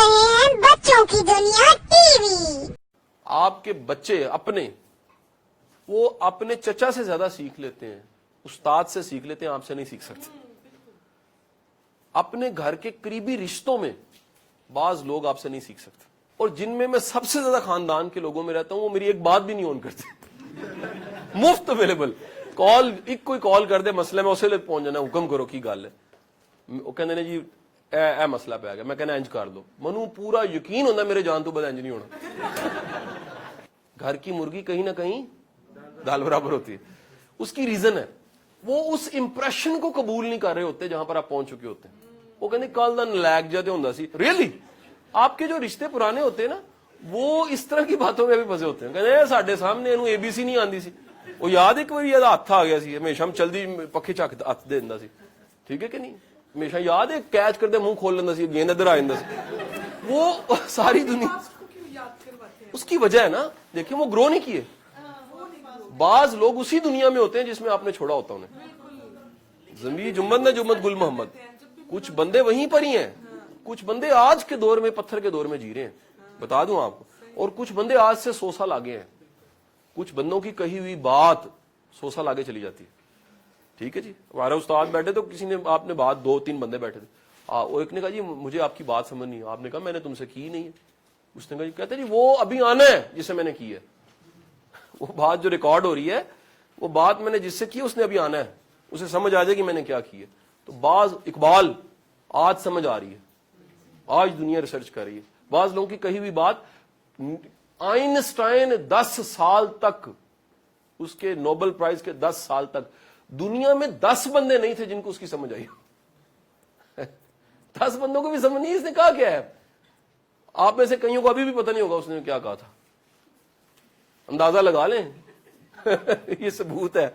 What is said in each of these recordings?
रहे हैं बच्चों की दुनिया टीवी। आपके बच्चे वो अपने चचा से ज्यादा सीख लेते हैं, उस्ताद से सीख लेते हैं, आपसे नहीं सीख सकते। अपने घर के करीबी रिश्तों में बाज लोग आपसे नहीं सीख सकते, और जिनमें मैं सबसे ज्यादा खानदान के लोगों में रहता हूं वो मेरी एक बात भी नहीं ऑन करते। मुफ्त अवेलेबल कॉल, एक कोई कॉल कर दे मसले में उसे पहुंच जाना, हुक्म करो की गल है, वो कहते ने जी ए मसला पे आ गया, मैं कहना इंज कर दो, मनु पूरा यकीन होता मेरे जान तो बाद इंज नहीं होना। घर की मुर्गी कहीं ना कहीं दाल बराबर होती है। उसकी रीजन है वो उस इंप्रेशन को कबूल नहीं कर रहे होते जहां पर आप पहुंच चुके होते हैं। वो कहते कल दा नलैक जाते होंदा सी। रियली आपके जो रिश्ते पुराने होते हैं ना, वो इस तरह की बातों में भी फंसे होते हैं। कहते साडे सामने इहनूं एबीसी नहीं आंदी सी, वो याद एक बार ਇਹਦਾ ਹੱਥ ਆ ਗਿਆ ਸੀ, ਹਮੇਸ਼ਾ ਚਲਦੀ ਪੱਖੇ ਚੱਕ ਹੱਥ ਦੇ ਦਿੰਦਾ ਸੀ, ठीक है कि नहीं, हमेशा याद है कैच करते मुंह खोल लेंदा सी, गेंद इधर आ जांदा सी। वो सारी दुनिया उसकी वजह है ना, देखिए वो ग्रो नहीं किए। बाज लोग उसी दुनिया में होते हैं जिसमें आपने छोड़ा होता उन्हें। जमी जुम्मत ने जुम्मत गुल मोहम्मद, कुछ बंदे वहीं पर ही हैं, कुछ बंदे आज के दौर में पत्थर के दौर में जी रहे हैं, बता दूं आपको, और कुछ बंदे आज से 100 साल आगे हैं। कुछ बंदों की कही हुई बात 100 साल आगे चली जाती है। ठीक है जी, हमारे उस्ताद बैठे तो किसी ने आपने बात, 2-3 बंदे बैठे थे, वो एक ने कहा जी मुझे आपकी बात समझ नहीं है। आपने कहा मैंने तुमसे की नहीं है। उसने कहा जी, कहते जी वो अभी आना है जिसे मैंने की है, वो बात जो रिकॉर्ड हो रही है वो बात मैंने जिससे की उसने अभी आना है, उसे समझ आ जाए कि मैंने क्या की है। तो बाज इकबाल आज समझ आ रही है, आज दुनिया रिसर्च कर रही है। बाज लोगों की कही हुई बात, आइंस्टाइन 10 साल तक, उसके नोबेल प्राइज के 10 साल तक दुनिया में 10 बंदे नहीं थे जिनको उसकी समझ आई। 10 बंदों को भी समझ नहीं, इसने कहा क्या है। आप में से कईयों को अभी भी पता नहीं होगा उसने क्या कहा था, अंदाजा लगा लें। ये सबूत है।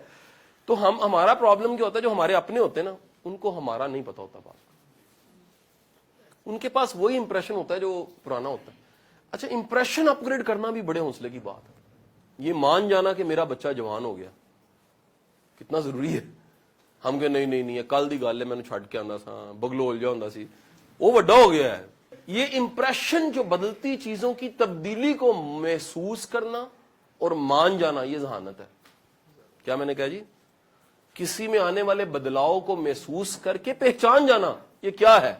तो हमारा प्रॉब्लम क्या होता है, जो हमारे अपने होते हैं ना, उनको हमारा नहीं पता होता बात, उनके पास वही इंप्रेशन होता है जो पुराना होता है। अच्छा, इंप्रेशन अपग्रेड करना भी बड़े हौसले की बात है। ये मान जाना कि मेरा बच्चा जवान हो गया कितना जरूरी है। हम कह नहीं नहीं नहीं, कल दी गल है, मैंने छड़ के आंदा सा, बगलोल जा हुंदा सी, वो बड़ा हो गया है। ये इंप्रेशन जो बदलती चीजों की तब्दीली को महसूस करना और मान जाना, ये जहानत है। क्या मैंने कहा जी, किसी में आने वाले बदलाव को महसूस करके पहचान जाना, ये क्या है,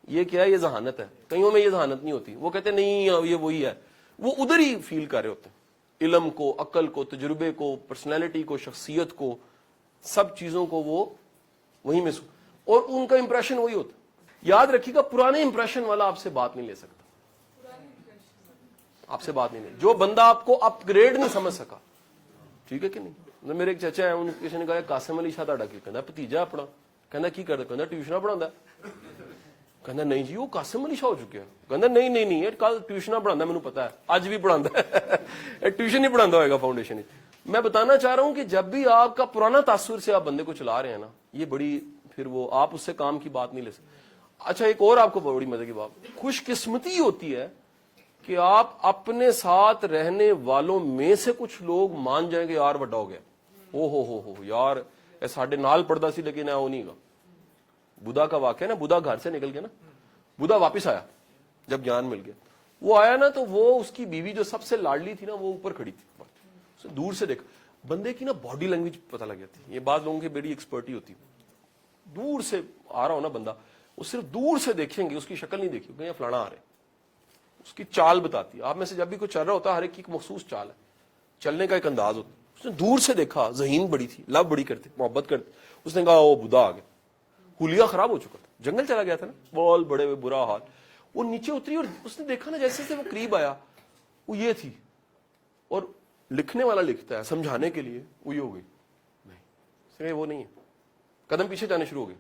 ये क्या है, ये जहानत है। कईयों में ये जहानत नहीं होती, वो कहते नहीं ये वही है, वो उधर ही फील कर रहे होते हैं। इल्म को, अक्ल को, तजुर्बे को, पर्सनैलिटी को, शख्सियत को, सब चीजों को वो वही महसूस, और उनका इंप्रेशन वही होता। याद रखिएगा, पुराने इंप्रेशन वाला आपसे बात नहीं ले सकता, आपसे बात नहीं ले, जो बंदा आपको अपग्रेड नहीं समझ सका। ठीक है कि नहीं। मेरे एक चाचा है, उन किसी ने कहा कासिम अली शाह ਤੁਹਾਡਾ ਕੀ ਕਹਿੰਦਾ, ਭਤੀਜਾ ਆਪਣਾ, ਕਹਿੰਦਾ ਕੀ ਕਰਦਾ, ਕਹਿੰਦਾ ट्यूशन पढ़ाਉਂਦਾ, ਕਹਿੰਦਾ नहीं जी वो कासिम अली शाह हो चुके हैं, ਕਹਿੰਦਾ नहीं नहीं नहीं कल ट्यूशन पढ़ाਉਂਦਾ, ਮੈਨੂੰ पता है आज भी पढ़ाਉਂਦਾ है, ट्यूशन ही पढ़ाਉਂਦਾ होगा फाउंडेशन। मैं बताना चाह रहा हूं कि जब भी आपका पुराना तासुर से आप बंदे को चला रहे हैं ना, ये बड़ी, फिर वो आप उससे काम की बात नहीं ले सकते। अच्छा, एक और आपको बड़ी मजे की बात, खुशकिस्मती होती है कि आप अपने साथ रहने वालों में से कुछ लोग मान जाएंगे यार बड़ा हो गया, ओ हो यार ए साडे नाल पढ़दा सी लेकिन वो नहीं गा। बुधा का वाक्य ना, बुधा घर से निकल के ना, बुधा वापिस आया जब ज्ञान मिल गया। वो आया ना तो वो उसकी बीवी जो सबसे लाडली थी ना, वो ऊपर खड़ी थी, उसे दूर से देख, बंदे की ना बॉडी लैंग्वेज पता लग जाती है। ये बात लोगों की बड़ी एक्सपर्टी होती है। दूर से आ रहा हो ना बंदा, वो सिर्फ दूर से देखेंगे, उसकी शक्ल नहीं देखी, ये फलाना आ रहे, उसकी चाल बताती है। आप में से जब भी कुछ चल रहा होता है, हर एक की मखसूस चाल है, चलने का एक अंदाज होता है। उसने दूर से देखा, ज़हीन बड़ी थी, लव बड़ी करते, मोहब्बत करते, उसने कहा ओ बुधा आ गया। हुलिया खराब हो चुका था, जंगल चला गया था ना, बॉल बड़े हुए, बुरा हाल। वो नीचे उतरी और उसने देखा ना, जैसे जैसे वो करीब आया, वो ये थी। और लिखने वाला लिखता है समझाने के लिए, वो ये हो गई, नहीं वो नहीं है, कदम पीछे जाने शुरू हो गए।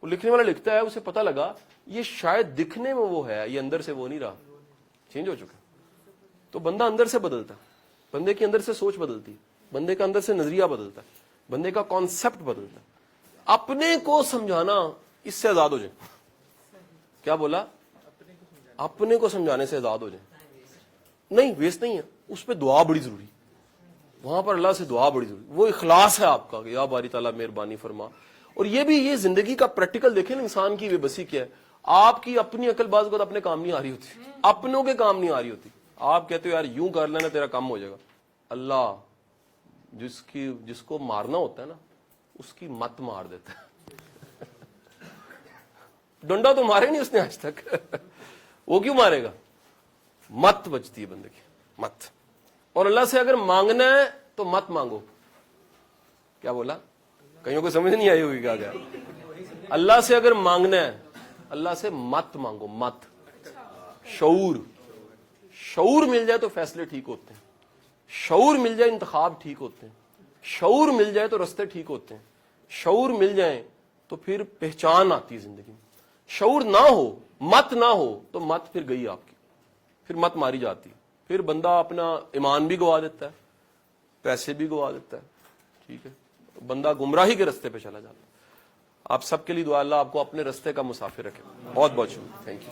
वो लिखने वाला लिखता है, उसे पता लगा ये शायद दिखने में वो है, ये अंदर से वो नहीं रहा, चेंज हो चुका। तो बंदा अंदर से बदलता, बंदे के अंदर से सोच बदलती है, बंदे का अंदर से नजरिया बदलता है, बंदे का कॉन्सेप्ट बदलता है। अपने को समझाना, इससे आजाद हो जाए। क्या बोला, अपने को समझाने से आजाद हो जाए। नहीं, वेस्ट नहीं है, उस पर दुआ बड़ी जरूरी, वहां पर अल्लाह से दुआ बड़ी जरूरी। वो इखलास है आपका कि या बारी ताला मेहरबानी फरमा। और ये भी, ये जिंदगी का प्रैक्टिकल देखें ना, इंसान की बेबसी क्या है। آپ کی اپنی عقل بعض اوقات اپنے کام نہیں آ رہی ہوتی, اپنوں کے کام نہیں آ رہی ہوتی. آپ کہتے ہو یار یوں کر لینا تیرا کام ہو جائے گا. اللہ جس کو مارنا ہوتا ہے نا اس کی مت مار دیتا ہے. ڈنڈا تو مارے نہیں اس نے آج تک. وہ کیوں مارے گا؟ مت بچتی ہے بندے کی, مت. اور اللہ سے اگر مانگنا ہے تو مت مانگو. کیا بولا؟ کئیوں کو سمجھ نہیں آئی ہوگی کیا گیا. اللہ سے اگر مانگنا ہے اللہ سے مت مانگو, مت. شعور مل جائے تو فیصلے ٹھیک ہوتے ہیں, شعور مل جائے انتخاب ٹھیک ہوتے ہیں, شعور مل جائے تو رستے ٹھیک ہوتے ہیں, شعور مل جائیں تو پھر پہچان آتی ہے زندگی میں. شعور نہ ہو, مت نہ ہو تو مت پھر گئی آپ کی, پھر مت ماری جاتی. پھر بندہ اپنا ایمان بھی گوا دیتا ہے, پیسے بھی گوا دیتا ہے. ٹھیک ہے, بندہ گمراہی کے رستے پہ چلا جاتا ہے. آپ سب کے لیے دعا, اللہ آپ کو اپنے رستے کا مسافر رکھے. بہت بہت شکریہ, تھینک یو.